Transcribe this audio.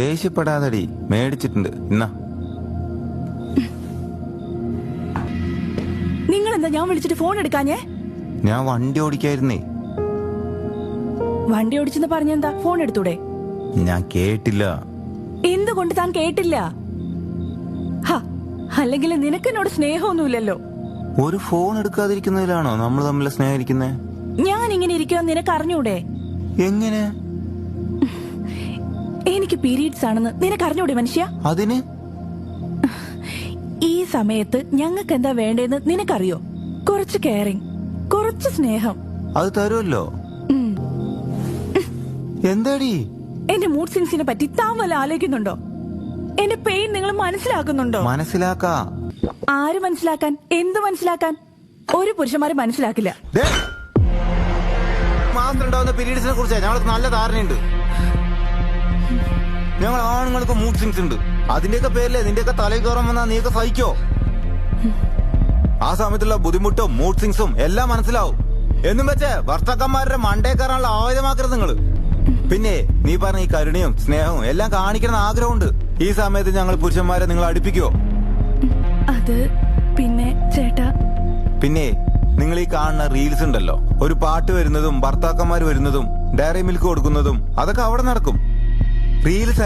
ദേഷ്യപ്പെടാതടി, മേടിച്ചിട്ടുണ്ട്. ഇന്നാ. നിങ്ങൾ എന്താ ഞാൻ വിളിച്ചിട്ട് ഫോൺ എടുക്കാഞ്ഞേ? ഞാൻ വണ്ടി ഓടിക്കായിരുന്നേ. വണ്ടി ഓടിച്ചെന്ന് പറഞ്ഞെന്താ ഫോൺ എടുത്തൂടെ? ഞാൻ കേട്ടില്ല. എന്തുകൊണ്ട് താൻ കേട്ടില്ല? അല്ലെങ്കിൽ നിനക്ക് എന്നോട് സ്നേഹമൊന്നുമില്ലല്ലോ. ഒരു ഫോൺ എടുക്കാതിരിക്കുന്നതിലാണോ നമ്മൾ തമ്മിൽ സ്നേഹിക്കുന്നേ? ഞാൻ ഇങ്ങനെ ഇരിക്കുമെന്ന് നിനക്ക് അറിഞ്ഞൂടെ? എങ്ങനെ? എനിക്ക് പീരീഡ്സ് ആണെന്ന് നിനക്ക് അറിഞ്ഞൂടെ മനുഷ്യ? അതിന് ഈ സമയത്ത് ഞങ്ങൾക്ക് എന്താ വേണ്ടതെന്ന് നിനക്കറിയോ? കുറച്ച് കെയറിങ്, കുറച്ച് സ്നേഹം. അത് തരുമല്ലോ. എന്താടി? എന്റെ മൂഡ് സ്വിങ്സിനെ പറ്റി താൻ വല്ല ആലോചിക്കുന്നുണ്ടോ? എന്റെ പെയിൻ നിങ്ങൾ മനസ്സിലാക്കുന്നുണ്ടോ? മനസ്സിലാക്കാ. ആര് മനസ്സിലാക്കാൻ? എന്ത് മനസ്സിലാക്കാൻ? ഒരു പുരുഷന്മാര് മനസ്സിലാക്കില്ല. മാസം ഉണ്ടാവുന്ന പീരീഡ്സിനെ കുറിച്ച് ഞങ്ങൾക്ക് നല്ല ധാരണയുണ്ട്. ഞങ്ങൾ ആണുങ്ങൾക്ക് മൂഡ് സ്വിങ്സ് ഉണ്ട്. അതിന്റെയൊക്കെ പേരിലെ നിന്റെയൊക്കെ തലയിൽ കയറാൻ വന്നാ നീയൊക്കെ സഹിക്കോ? ആ സമയത്തുള്ള ബുദ്ധിമുട്ടും മൂഡ് സ്വിങ്സും എല്ലാം മനസ്സിലാവും. എന്നും വെച്ച് ഭർത്താക്കന്മാരുടെ മണ്ടേ കയറാനുള്ള ആയുധമാക്കരുത് നിങ്ങള്. പിന്നെ നീ പറഞ്ഞ ഈ കരുണയും സ്നേഹവും എല്ലാം കാണിക്കണം ആഗ്രഹമുണ്ട്. ഈ സമയത്ത് ഞങ്ങൾ പുരുഷന്മാരെ നിങ്ങൾ അടുപ്പിക്കോ? അത് പിന്നെ ചേട്ടാ, പിന്നെ നിങ്ങൾ ഈ കാണുന്ന റീൽസ് ഉണ്ടല്ലോ, ഒരു പാട്ട് വരുന്നതും ഭർത്താക്കന്മാർ വരുന്നതും ഡയറി മിൽക്ക് കൊടുക്കുന്നതും അതൊക്കെ അവിടെ നടക്കും. റീൽസ്